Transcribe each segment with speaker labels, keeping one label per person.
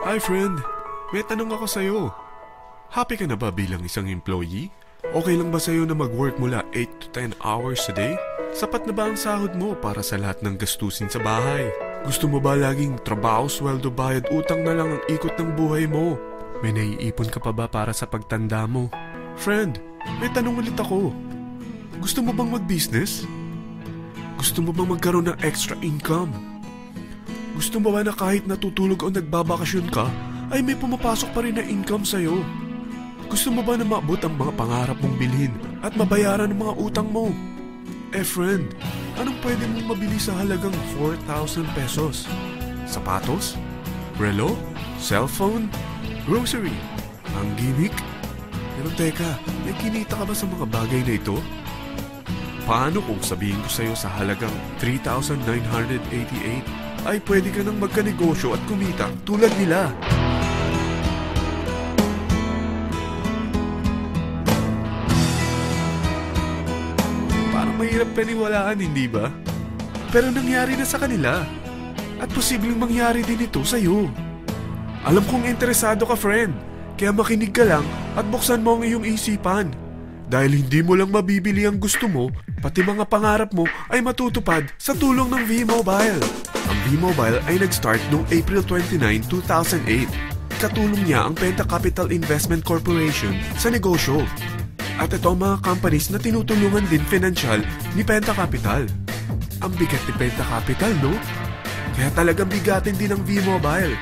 Speaker 1: Hi friend, may tanong ako sa'yo. Happy ka na ba bilang isang employee? Okay lang ba sa'yo na mag-work mula 8 to 10 hours a day? Sapat na ba ang sahod mo para sa lahat ng gastusin sa bahay? Gusto mo ba laging trabaho, sweldo, bayad, utang na lang ang ikot ng buhay mo? May naiipon ka pa ba para sa pagtanda mo? Friend, may tanong ulit ako. Gusto mo bang mag-business? Gusto mo bang magkaroon ng extra income? Gusto mo ba na kahit natutulog o nagbabakasyon ka, ay may pumapasok pa rin na income sa'yo? Gusto mo ba na maabot ang mga pangarap mong bilhin at mabayaran ang mga utang mo? Friend, anong pwede mong mabili sa halagang 4,000 pesos? Sapatos? Relo? Cellphone? Grocery? Ang gimmick? Pero teka, may kinita ka ba sa mga bagay na ito? Paano kung sabihin ko sa'yo sa halagang 3,988 ay pwede ka nang magkanegosyo at kumita tulad nila? Parang mahirap paniwalaan, hindi ba? Pero nangyari na sa kanila. At posibleng mangyari din ito sa'yo. Alam kong interesado ka, friend. Kaya makinig ka lang at buksan mo ang iyong isipan. Dahil hindi mo lang mabibili ang gusto mo, pati mga pangarap mo ay matutupad sa tulong ng V-Mobile. Ang V-Mobile ay nag-start noong April 29, 2008. Katulong niya ang Penta Capital Investment Corporation sa negosyo. At ito ang mga companies na tinutulungan din financial ni Penta Capital. Ang bigat ni Penta Capital, no? Kaya talagang bigatin din ang V-Mobile.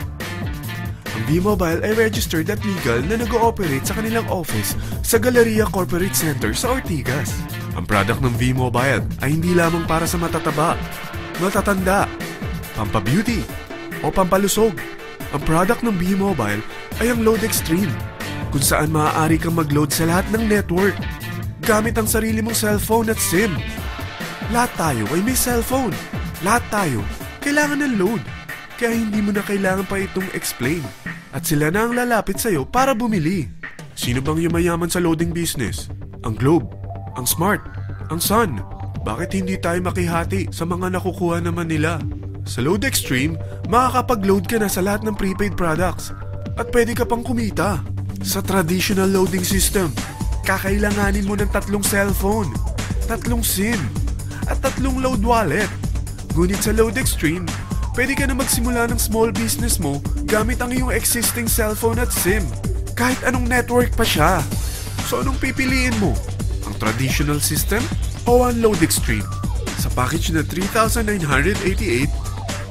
Speaker 1: Ang V-Mobile ay registered at legal na nag-ooperate sa kanilang office sa Galleria Corporate Center sa Ortigas. Ang product ng V-Mobile ay hindi lamang para sa matataba, matatanda, pampabeauty, o pampalusog. Ang product ng V-Mobile ay ang Load Extreme, kung saan maaari kang mag-load sa lahat ng network gamit ang sarili mong cellphone at SIM. Lahat tayo ay may cellphone. Lahat tayo kailangan ng load. Kaya hindi mo na kailangan pa itong explain. At sila na ang lalapit sa'yo para bumili. Sino bang yumayaman sa loading business? Ang Globe, ang Smart, ang Sun. Bakit hindi tayo makihati sa mga nakukuha naman nila? Sa Load Extreme, makakapag-load ka na sa lahat ng prepaid products. At pwede ka pang kumita. Sa traditional loading system, kakailanganin mo ng 3 cellphone, 3 SIM, at 3 load wallet. Ngunit sa Load Extreme, pwede ka na magsimula ng small business mo gamit ang iyong existing cellphone at SIM. Kahit anong network pa siya. So anong pipiliin mo? Ang traditional system o ang Load Extreme? Sa package na 3,988,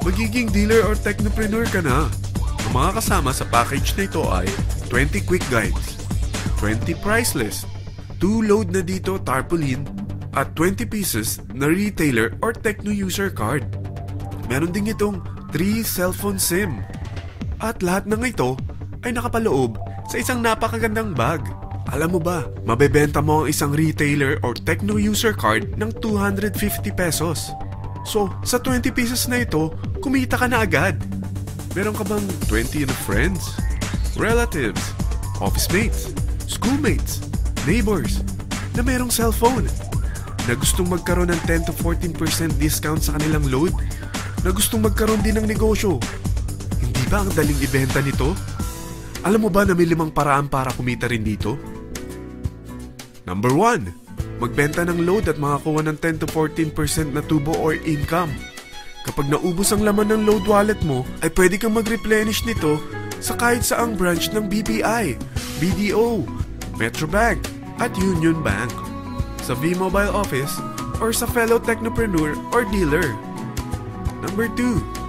Speaker 1: magiging dealer or technopreneur ka na. Ang mga kasama sa package na ito ay 20 quick guides, 20 price list, 2 load na dito tarpaulin, at 20 pieces na retailer or techno user card. Meron din itong 3 cellphone SIM. At lahat ng ito ay nakapaloob sa isang napakagandang bag. Alam mo ba, mabebenta mo ang isang retailer or techno user card ng 250 pesos. So, sa 20 pieces na ito, kumita ka na agad. Meron ka bang 20 na friends, relatives, office mates, schoolmates, neighbors na merong cellphone? Na gustong magkaroon ng 10 to 14% discount sa kanilang load? Na gustong magkaroon din ng negosyo? Hindi ba ang daling ibenta nito? Alam mo ba na may 5 paraan para kumita rin dito? Number 1. Magbenta ng load at makakuha ng 10 to 14% na tubo or income. Kapag naubos ang laman ng load wallet mo, ay pwede kang mag-replenish nito sa kahit saang branch ng BPI, BDO, Metrobank, at Union Bank. Sa V-Mobile office or sa fellow technopreneur or dealer. Number 2.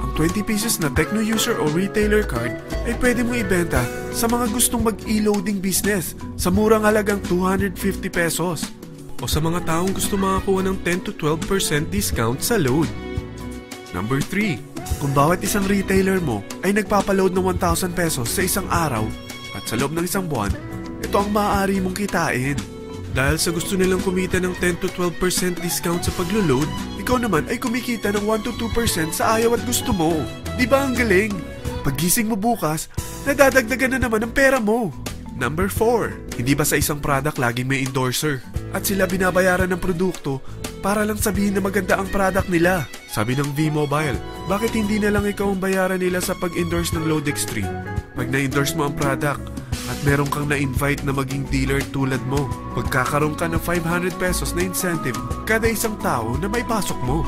Speaker 1: Ang 20 pieces na techno user o retailer card ay pwede mo ibenta sa mga gustong mag-e-loading business sa murang halagang 250 pesos o sa mga taong gusto makakuha ng 10 to 12% discount sa load. Number 3. Kung bawat isang retailer mo ay nagpapaload ng 1,000 pesos sa isang araw at sa loob ng isang buwan, ito ang maaari mong kitain. Dahil sa gusto nilang kumita ng 10 to 12% discount sa paglo-load, ikaw naman ay kumikita ng 1 to 2% sa ayaw at gusto mo. Di ba ang galing? Paggising mo bukas, nadadagdagan na naman ang pera mo. Number 4. Hindi ba sa isang product laging may endorser? At sila binabayaran ng produkto para lang sabihin na maganda ang product nila. Sabi ng V-Mobile, bakit hindi na lang ikaw ang bayaran nila sa pag-endorse ng Load Extreme? Pag na-endorse mo ang product at meron kang na-invite na maging dealer tulad mo, magkakaroon ka ng 500 pesos na incentive kada isang tao na may pasok mo.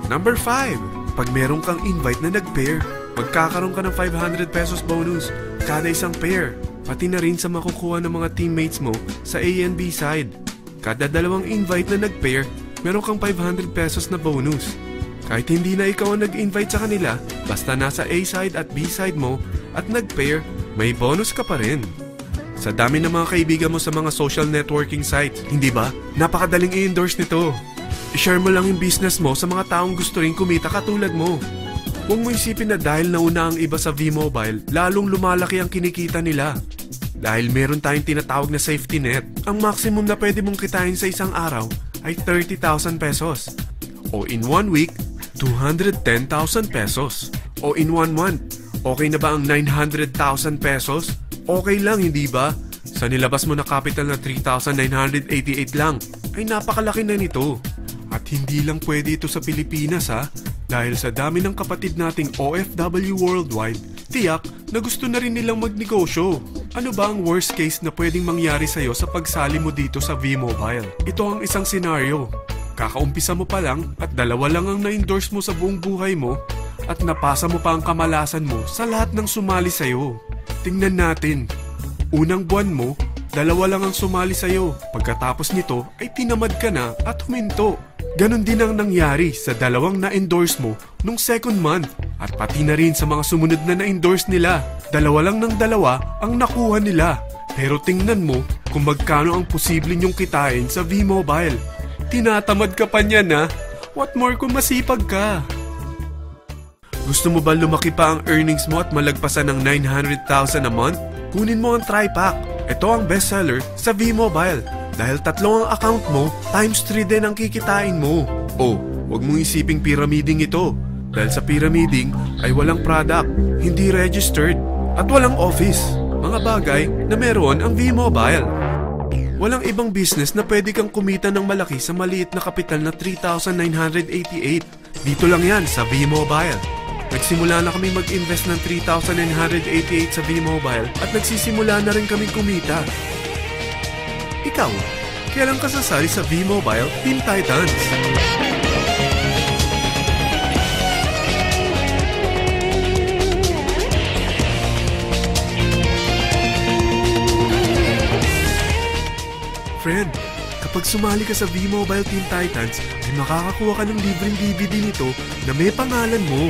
Speaker 1: Number 5. Pag meron kang invite na nag-pair, magkakaroon ka ng 500 pesos bonus kada isang pair, pati na rin sa makukuha ng mga teammates mo sa A and B side. Kada dalawang invite na nag-pair, meron kang 500 pesos na bonus. Kahit hindi na ikaw ang nag-invite sa kanila, basta nasa A side at B side mo at nag-pair, may bonus ka pa rin. Sa dami ng mga kaibigan mo sa mga social networking sites, hindi ba? Napakadaling i-endorse nito. I-share mo lang yung business mo sa mga taong gusto rin kumita katulad mo. Huwag mo isipin na dahil nauna ang iba sa V-Mobile, lalong lumalaki ang kinikita nila. Dahil meron tayong tinatawag na safety net, ang maximum na pwede mong kitain sa isang araw ay 30,000 pesos. O in 1 week, 210,000 pesos. O in 1 month, okay na ba ang 900,000 pesos? Okay lang, hindi ba? Sa nilabas mo na capital na 3,988 lang, ay napakalaki na nito. At hindi lang pwede ito sa Pilipinas ha, dahil sa dami ng kapatid nating OFW worldwide, tiyak na gusto na rin nilang magnegosyo. Ano ba ang worst case na pwedeng mangyari sa'yo sa pagsali mo dito sa V-Mobile? Ito ang isang senaryo. Kakaumpisa mo pa lang at 2 lang ang na-endorse mo sa buong buhay mo at napasa mo pa ang kamalasan mo sa lahat ng sumali sa'yo. Tingnan natin. Unang buwan mo, 2 lang ang sumali sa'yo. Pagkatapos nito ay tinamad ka na at huminto. Ganon din ang nangyari sa 2 na-endorse mo nung second month at pati na rin sa mga sumunod na na-endorse nila. 2 lang ng 2 ang nakuha nila. Pero tingnan mo kung magkano ang posible nyong kitain sa V-Mobile. Tinatamad ka pa niyan ha? What more kung masipag ka? Gusto mo ba lumaki pa ang earnings mo at malagpasan ng 900,000 a month? Kunin mo ang TriPack. Ito ang bestseller sa V-Mobile. Dahil 3 ang account mo, times 3 din ang kikitain mo. Oh, huwag mong isiping pyramiding ito. Dahil sa pyramiding ay walang product, hindi registered, at walang office. Mga bagay na meron ang V-Mobile. Walang ibang business na pwede kang kumita ng malaki sa maliit na kapital na 3,988. Dito lang yan sa V-Mobile. Nagsimula na kami mag-invest ng 3,988 sa V-Mobile at nagsisimula na rin kami kumita. Ikaw, kailan ka sasali sa V-Mobile Team Titans? Friend, kapag sumali ka sa V-Mobile Team Titans, ay makakakuha ka ng libreng DVD nito na may pangalan mo.